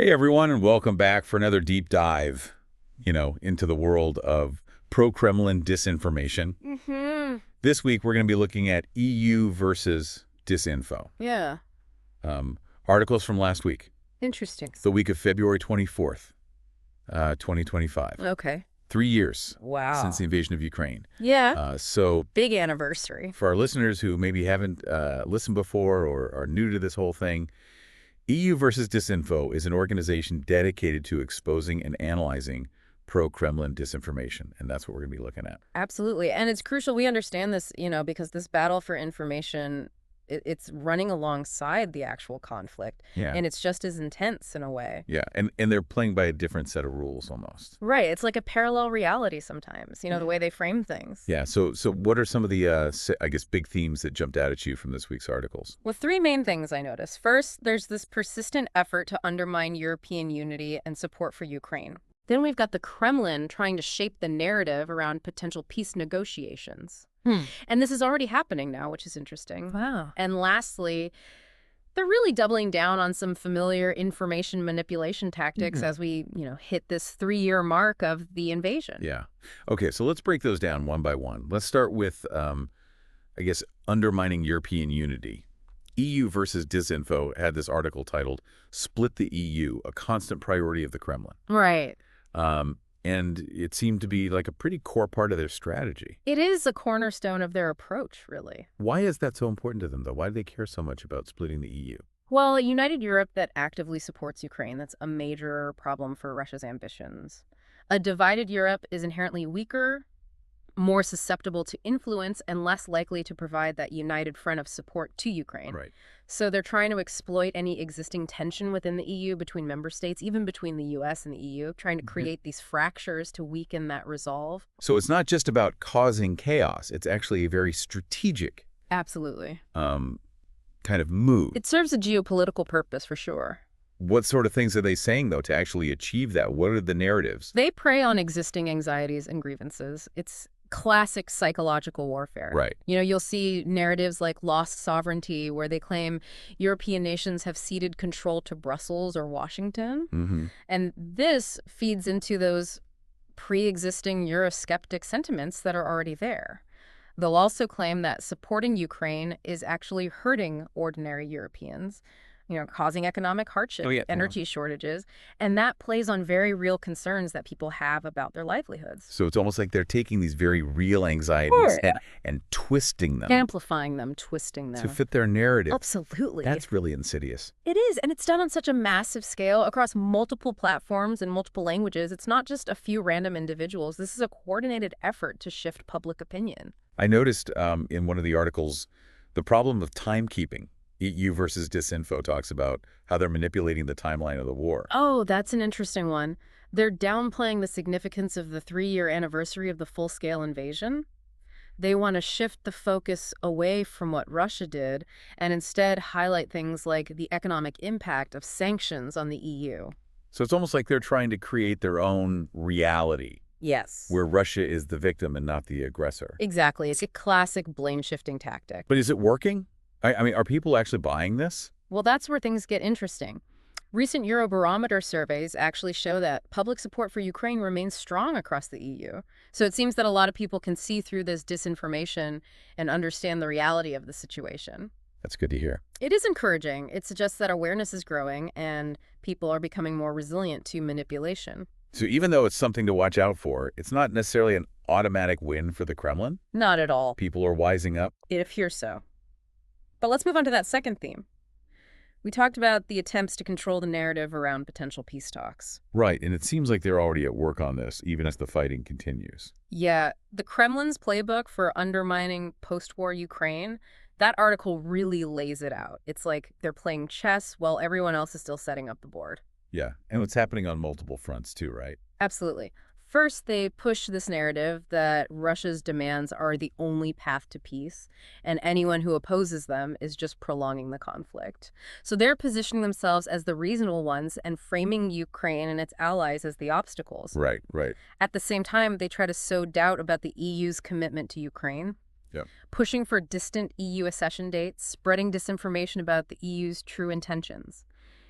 Hey everyone, and welcome back for another deep dive, into the world of pro-Kremlin disinformation. This week we're going to be looking at EU versus disinfo. Yeah. Articles from last week, Interesting. the week of February 24th, 2025. Okay. 3 years Wow. since the invasion of Ukraine. Yeah. So Big anniversary. for our listeners who maybe haven't listened before or are new to this whole thing, EU versus Disinfo is an organization dedicated to exposing and analyzing pro-Kremlin disinformation, and that's what we're going to be looking at. Absolutely. And it's crucial we understand this, because this battle for information, it's running alongside the actual conflict. Yeah. And it's just as intense in a way. Yeah, and they're playing by a different set of rules almost. Right. It's like a parallel reality sometimes, the way they frame things. Yeah, so what are some of the, I guess, big themes that jumped out at you from this week's articles? Well, three main things I noticed. First, there's this persistent effort to undermine European unity and support for Ukraine. Then we've got the Kremlin trying to shape the narrative around potential peace negotiations. And this is already happening now, which is interesting. Wow. And lastly, they're really doubling down on some familiar information manipulation tactics as we, hit this 3-year mark of the invasion. Yeah. Okay, so let's break those down one by one. Let's start with, I guess, undermining European unity. EU versus Disinfo had this article titled, Split the EU, a constant priority of the Kremlin. Right. And it seemed to be like a pretty core part of their strategy. It is a cornerstone of their approach, really. Why is that so important to them, though? Why do they care so much about splitting the EU? Well, a united Europe that actively supports Ukraine, that's a major problem for Russia's ambitions. A divided Europe is inherently weaker, more susceptible to influence, and less likely to provide that united front of support to Ukraine. Right. So they're trying to exploit any existing tension within the EU between member states, even between the US and the EU, trying to create these fractures to weaken that resolve. So it's not just about causing chaos. It's actually a very strategic Absolutely. kind of move. It serves a geopolitical purpose for sure. What sort of things are they saying, though, to actually achieve that? What are the narratives? They prey on existing anxieties and grievances. It's classic psychological warfare. Right. You'll see narratives like lost sovereignty, where they claim European nations have ceded control to Brussels or Washington. And this feeds into those pre-existing Eurosceptic sentiments that are already there. They'll also claim that supporting Ukraine is actually hurting ordinary Europeans, causing economic hardship, energy shortages, and that plays on very real concerns that people have about their livelihoods. So it's almost like they're taking these very real anxieties and twisting them. Amplifying them, twisting them. To fit their narrative. Absolutely. That's really insidious. It is, and it's done on such a massive scale across multiple platforms and multiple languages. It's not just a few random individuals. This is a coordinated effort to shift public opinion. I noticed in one of the articles the problem of timekeeping. EU versus Disinfo talks about how they're manipulating the timeline of the war. Oh, that's an interesting one. They're downplaying the significance of the 3-year anniversary of the full-scale invasion. They want to shift the focus away from what Russia did and instead highlight things like the economic impact of sanctions on the EU. So it's almost like they're trying to create their own reality. Yes. Where Russia is the victim and not the aggressor. Exactly. It's a classic blame-shifting tactic. But is it working? I mean, are people actually buying this? Well, that's where things get interesting. Recent Eurobarometer surveys actually show that public support for Ukraine remains strong across the EU. So it seems that a lot of people can see through this disinformation and understand the reality of the situation. That's good to hear. It is encouraging. It suggests that awareness is growing and people are becoming more resilient to manipulation. So even though it's something to watch out for, it's not necessarily an automatic win for the Kremlin? Not at all. People are wising up? It appears so. But let's move on to that second theme. We talked about the attempts to control the narrative around potential peace talks. Right, and it seems like they're already at work on this, even as the fighting continues. Yeah, the Kremlin's playbook for undermining post-war Ukraine, that article really lays it out. It's like they're playing chess while everyone else is still setting up the board. Yeah, and it's happening on multiple fronts too, right? Absolutely. First, they push this narrative that Russia's demands are the only path to peace, and anyone who opposes them is just prolonging the conflict. So they're positioning themselves as the reasonable ones and framing Ukraine and its allies as the obstacles. Right, right. At the same time, they try to sow doubt about the EU's commitment to Ukraine, pushing for distant EU accession dates, spreading disinformation about the EU's true intentions.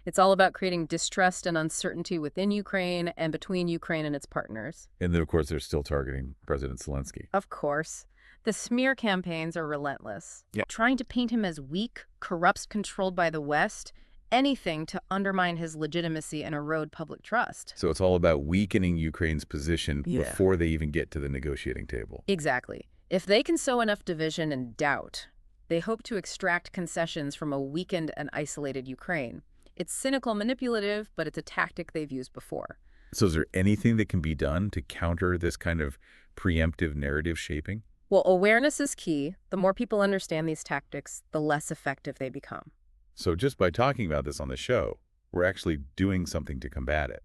It's all about creating distrust and uncertainty within Ukraine and between Ukraine and its partners. And then, of course, they're still targeting President Zelensky. Of course. The smear campaigns are relentless. Yeah. Trying to paint him as weak, corrupt, controlled by the West, anything to undermine his legitimacy and erode public trust. So it's all about weakening Ukraine's position Yeah. before they even get to the negotiating table. Exactly. If they can sow enough division and doubt, they hope to extract concessions from a weakened and isolated Ukraine. It's cynical, manipulative, but it's a tactic they've used before. So is there anything that can be done to counter this kind of preemptive narrative shaping? Well, awareness is key. The more people understand these tactics, the less effective they become. So just by talking about this on the show, we're actually doing something to combat it.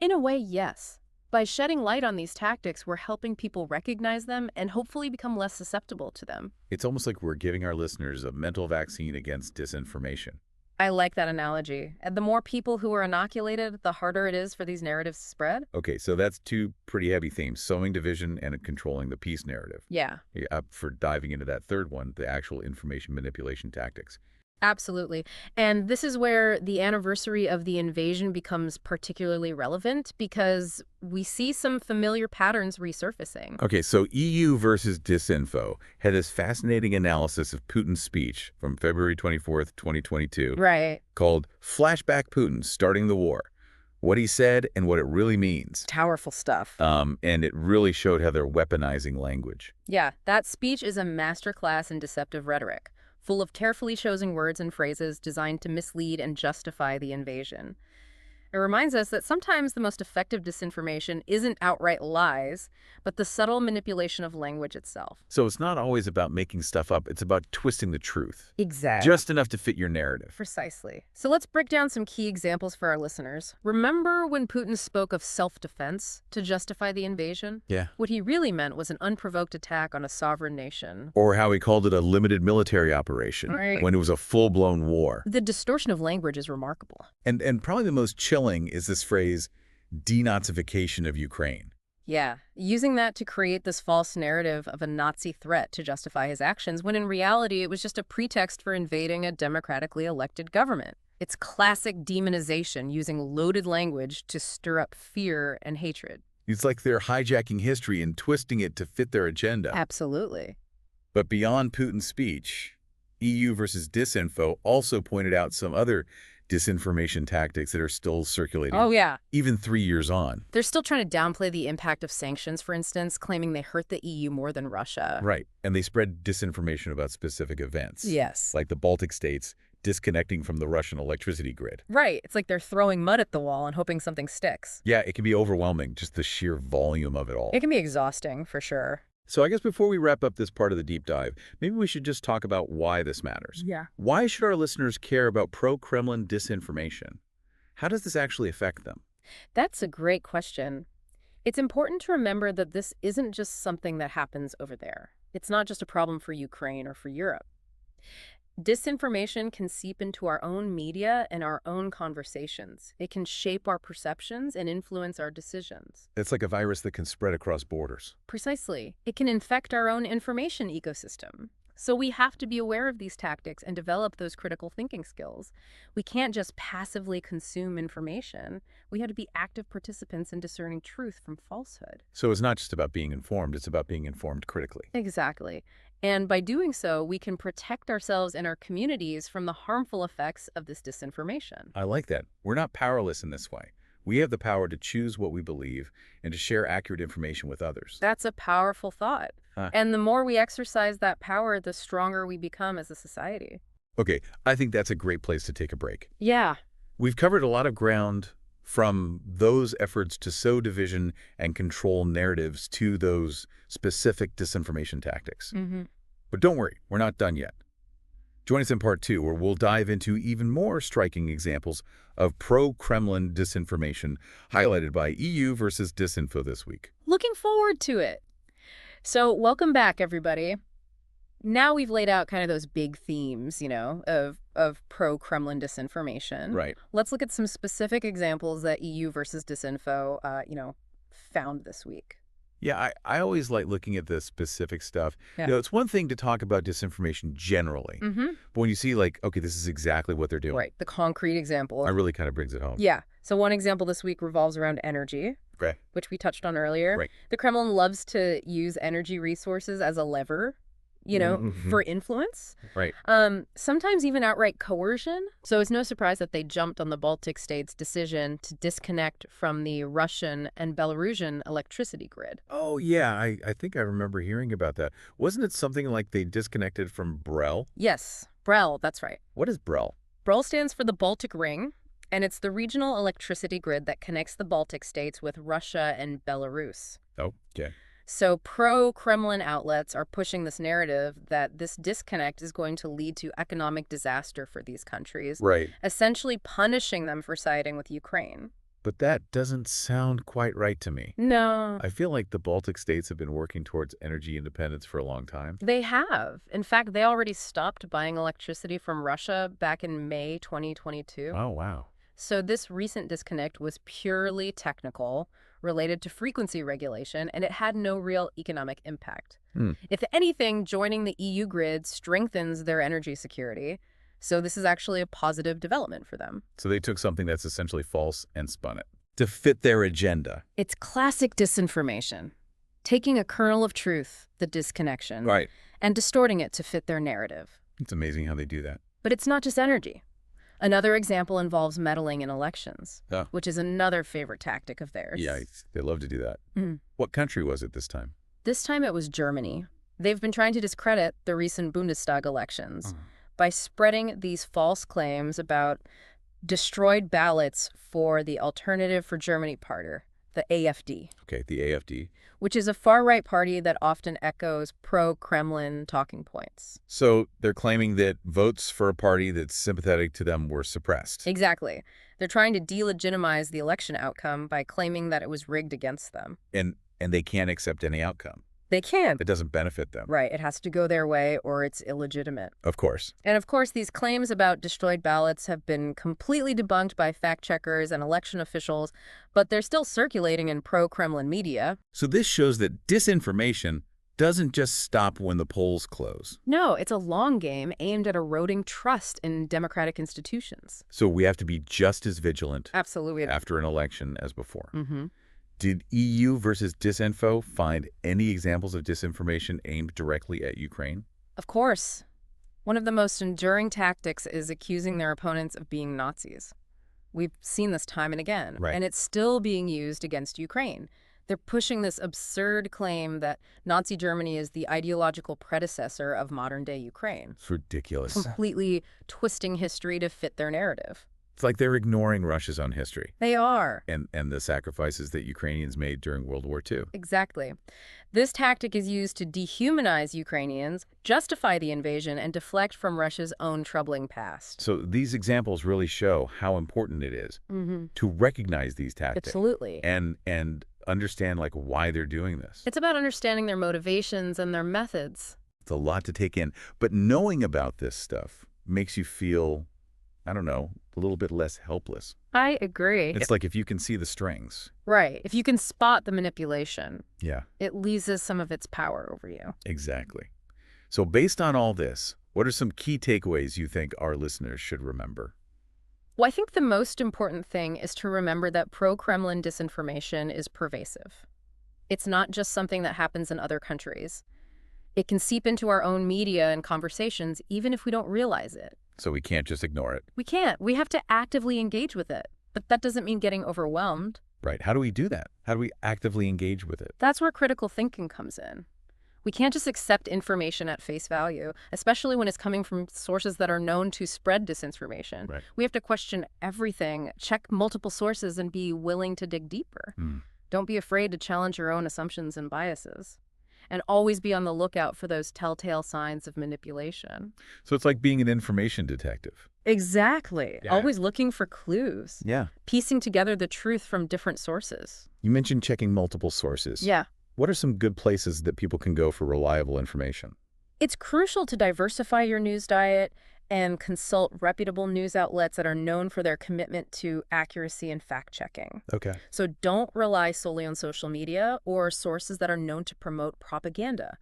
In a way, yes. By shedding light on these tactics, we're helping people recognize them and hopefully become less susceptible to them. It's almost like we're giving our listeners a mental vaccine against disinformation. I like that analogy. And the more people who are inoculated, the harder it is for these narratives to spread. Okay, so that's two pretty heavy themes, sowing division and controlling the peace narrative. Yeah. You're up for diving into that third one, the actual information manipulation tactics. Absolutely. And this is where the anniversary of the invasion becomes particularly relevant because we see some familiar patterns resurfacing. Okay, so EUvsDisinfo had this fascinating analysis of Putin's speech from February 24th, 2022, Right. called Flashback Putin, Starting the War. What he said and what it really means. Powerful stuff. And it really showed how they're weaponizing language. Yeah, that speech is a masterclass in deceptive rhetoric, full of carefully chosen words and phrases designed to mislead and justify the invasion. It reminds us that sometimes the most effective disinformation isn't outright lies, but the subtle manipulation of language itself. So it's not always about making stuff up. It's about twisting the truth. Exactly. Just enough to fit your narrative. Precisely. So let's break down some key examples for our listeners. Remember when Putin spoke of self-defense to justify the invasion? Yeah. What he really meant was an unprovoked attack on a sovereign nation. Or how he called it a limited military operation, Right. when it was a full-blown war. The distortion of language is remarkable. And probably the most chilling is this phrase, denazification of Ukraine. Yeah, using that to create this false narrative of a Nazi threat to justify his actions, when in reality it was just a pretext for invading a democratically elected government. It's classic demonization, using loaded language to stir up fear and hatred. It's like they're hijacking history and twisting it to fit their agenda. Absolutely. But beyond Putin's speech, EUvsDisinfo also pointed out some other disinformation tactics that are still circulating. Oh, yeah. Even 3 years on. They're still trying to downplay the impact of sanctions, for instance, claiming they hurt the EU more than Russia. Right. And they spread disinformation about specific events. Yes. Like the Baltic states disconnecting from the Russian electricity grid. Right. It's like they're throwing mud at the wall and hoping something sticks. Yeah, it can be overwhelming, just the sheer volume of it all. It can be exhausting, for sure. So I guess before we wrap up this part of the deep dive, maybe we should just talk about why this matters. Yeah. Why should our listeners care about pro-Kremlin disinformation? How does this actually affect them? That's a great question. It's important to remember that this isn't just something that happens over there. It's not just a problem for Ukraine or for Europe. Disinformation can seep into our own media and our own conversations. It can shape our perceptions and influence our decisions. It's like a virus that can spread across borders. Precisely. It can infect our own information ecosystem. So we have to be aware of these tactics and develop those critical thinking skills. We can't just passively consume information. We have to be active participants in discerning truth from falsehood. So it's not just about being informed, it's about being informed critically. Exactly. And by doing so, we can protect ourselves and our communities from the harmful effects of this disinformation. I like that. We're not powerless in this way. We have the power to choose what we believe and to share accurate information with others. That's a powerful thought. Huh. And the more we exercise that power, the stronger we become as a society. Okay, I think that's a great place to take a break. Yeah. We've covered a lot of ground, from those efforts to sow division and control narratives to those specific disinformation tactics. Mm-hmm. But don't worry, we're not done yet. Join us in part 2, where we'll dive into even more striking examples of pro-Kremlin disinformation highlighted by EUvsDisinfo this week. Looking forward to it. So welcome back, everybody. Now we've laid out kind of those big themes, of pro-Kremlin disinformation. Right. Let's look at some specific examples that EUvsDisinfo, found this week. Yeah, I always like looking at the specific stuff. Yeah. It's one thing to talk about disinformation generally, Mm-hmm. but when you see like, okay, this is exactly what they're doing, Right. The concrete example. it really kind of brings it home. Yeah. So one example this week revolves around energy, Okay. which we touched on earlier. Right. The Kremlin loves to use energy resources as a lever, for influence. Right. Sometimes even outright coercion. So it's no surprise that they jumped on the Baltic states' decision to disconnect from the Russian and Belarusian electricity grid. Oh, yeah, I think I remember hearing about that. Wasn't it something like they disconnected from Brel? Yes, BREL, that's right. What is Brel? BREL stands for the Baltic Ring, and it's the regional electricity grid that connects the Baltic states with Russia and Belarus. Oh, okay. So pro-Kremlin outlets are pushing this narrative that this disconnect is going to lead to economic disaster for these countries, Right. essentially punishing them for siding with Ukraine. But that doesn't sound quite right to me. No, I feel like the Baltic states have been working towards energy independence for a long time. they have. In fact, they already stopped buying electricity from Russia back in May 2022. Oh, wow. So this recent disconnect was purely technical, related to frequency regulation, and it had no real economic impact. Hmm. If anything, joining the EU grid strengthens their energy security. So this is actually a positive development for them. So they took something that's essentially false and spun it to fit their agenda. It's classic disinformation, taking a kernel of truth, the disconnection, Right. and distorting it to fit their narrative. It's amazing how they do that. But it's not just energy. Another example involves meddling in elections, Oh. which is another favorite tactic of theirs. Yeah, they love to do that. Mhm. What country was it this time? This time it was Germany. They've been trying to discredit the recent Bundestag elections by spreading these false claims about destroyed ballots for the Alternative for Germany party, the AfD, Okay, the AfD. which is a far-right party that often echoes pro-Kremlin talking points. So they're claiming that votes for a party that's sympathetic to them were suppressed. Exactly. They're trying to delegitimize the election outcome by claiming that it was rigged against them. And they can't accept any outcome. They can't. That doesn't benefit them. Right, it has to go their way or it's illegitimate. Of course. And of course, these claims about destroyed ballots have been completely debunked by fact-checkers and election officials, but they're still circulating in pro-Kremlin media. So this shows that disinformation doesn't just stop when the polls close. No, it's a long game aimed at eroding trust in democratic institutions. So we have to be just as vigilant Absolutely. after an election as before. Mm-hmm. Did EUvsDisinfo find any examples of disinformation aimed directly at Ukraine? Of course. One of the most enduring tactics is accusing their opponents of being Nazis. We've seen this time and again, Right. and it's still being used against Ukraine. They're pushing this absurd claim that Nazi Germany is the ideological predecessor of modern-day Ukraine, It's ridiculous. completely twisting history to fit their narrative. It's like they're ignoring Russia's own history They are. and the sacrifices that Ukrainians made during World War II. Exactly. This tactic is used to dehumanize Ukrainians, justify the invasion, and deflect from Russia's own troubling past. So these examples really show how important it is Mm-hmm. to recognize these tactics Absolutely. and understand like why they're doing this. It's about understanding their motivations and their methods. It's a lot to take in, but knowing about this stuff makes you feel, I don't know, a little bit less helpless. I agree. It's like if you can see the strings. Right. If you can spot the manipulation, Yeah, it loses some of its power over you. exactly. So based on all this, what are some key takeaways you think our listeners should remember? Well, I think the most important thing is to remember that pro-Kremlin disinformation is pervasive. It's not just something that happens in other countries. It can seep into our own media and conversations even if we don't realize it. So we can't just ignore it. We can't. We have to actively engage with it. But that doesn't mean getting overwhelmed. Right. How do we do that? How do we actively engage with it? That's where critical thinking comes in. We can't just accept information at face value, especially when it's coming from sources that are known to spread disinformation. Right. We have to question everything, check multiple sources, and be willing to dig deeper. Don't be afraid to challenge your own assumptions and biases. And always be on the lookout for those telltale signs of manipulation. So it's like being an information detective. Exactly. Yeah. Always looking for clues. Yeah. Piecing together the truth from different sources. You mentioned checking multiple sources. Yeah. What are some good places that people can go for reliable information? It's crucial to diversify your news diet and consult reputable news outlets that are known for their commitment to accuracy and fact-checking. Okay. So don't rely solely on social media or sources that are known to promote propaganda.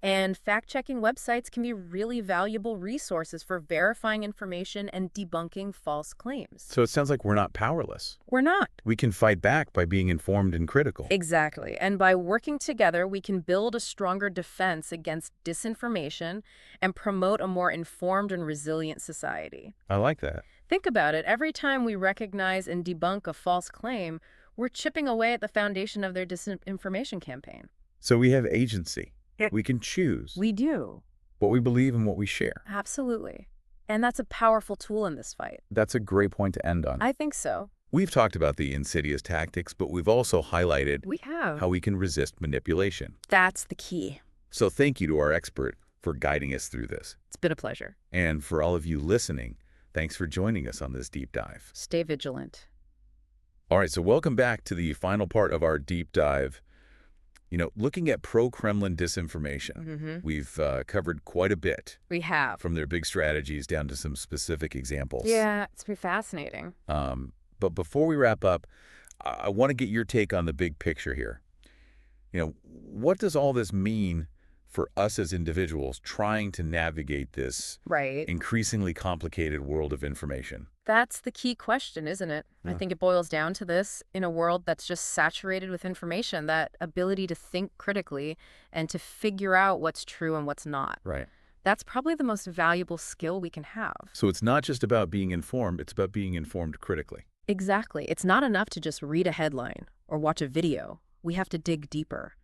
And fact-checking websites can be really valuable resources for verifying information and debunking false claims. So it sounds like we're not powerless. We're not. We can fight back by being informed and critical. Exactly. And by working together, we can build a stronger defense against disinformation and promote a more informed and resilient society. I like that. Think about it. Every time we recognize and debunk a false claim, we're chipping away at the foundation of their disinformation campaign. So we have agency. Yeah. We can choose We do. what we believe and what we share. Absolutely. And that's a powerful tool in this fight. That's a great point to end on. I think so. We've talked about the insidious tactics, but we've also highlighted We have. how we can resist manipulation. That's the key. So thank you to our expert for guiding us through this. It's been a pleasure. And for all of you listening, thanks for joining us on this deep dive. Stay vigilant. All right, so welcome back to the final part of our deep dive. Looking at pro-Kremlin disinformation, we've covered quite a bit, We have. from their big strategies down to some specific examples. Yeah, it's pretty fascinating. But before we wrap up, I want to get your take on the big picture here. What does all this mean for us as individuals trying to navigate this Right. increasingly complicated world of information? That's the key question, isn't it? I Yeah. think it boils down to this. In a world that's just saturated with information, that ability to think critically and to figure out what's true and what's not. Right. That's probably the most valuable skill we can have. So it's not just about being informed, it's about being informed critically. Exactly. It's not enough to just read a headline or watch a video. We have to dig deeper,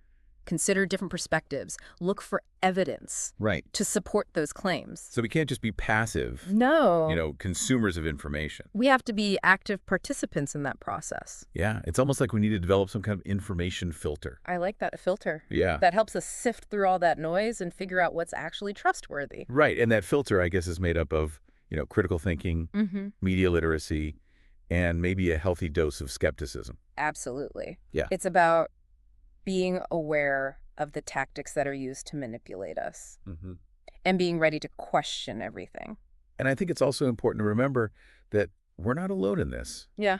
consider different perspectives, look for evidence Right. to support those claims. So we can't just be passive, No. consumers of information. We have to be active participants in that process. Yeah, it's almost like we need to develop some kind of information filter. I like that filter. Yeah. That helps us sift through all that noise and figure out what's actually trustworthy. Right, and that filter, I guess, is made up of, critical thinking, media literacy, and maybe a healthy dose of skepticism. Absolutely. Yeah. It's about being aware of the tactics that are used to manipulate us and being ready to question everything. And I think it's also important to remember that we're not alone in this. Yeah.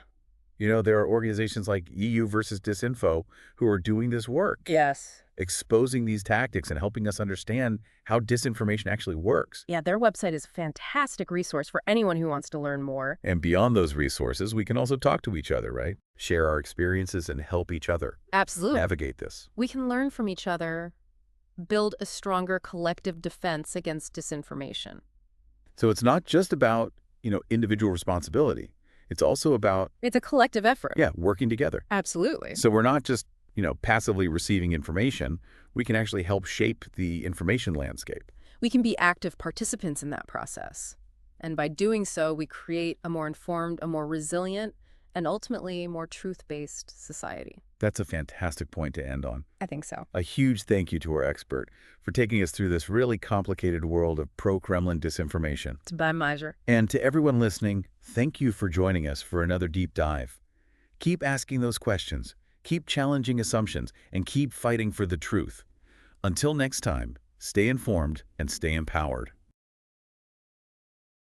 There are organizations like EUvsDisinfo who are doing this work, Yes. exposing these tactics and helping us understand how disinformation actually works. Yeah, their website is a fantastic resource for anyone who wants to learn more. And beyond those resources, we can also talk to each other, right? Share our experiences and help each other Absolutely. navigate this. We can learn from each other, build a stronger collective defense against disinformation. So it's not just about, individual responsibility. It's also about, It's a collective effort. working together. Absolutely. So we're not just, passively receiving information. We can actually help shape the information landscape. We can be active participants in that process. And by doing so, we create a more informed, a more resilient, and ultimately more truth-based society. That's a fantastic point to end on. I think so. A huge thank you to our expert for taking us through this really complicated world of pro-Kremlin disinformation. It's by measure. And to everyone listening, thank you for joining us for another deep dive. Keep asking those questions, keep challenging assumptions, and keep fighting for the truth. Until next time, stay informed and stay empowered.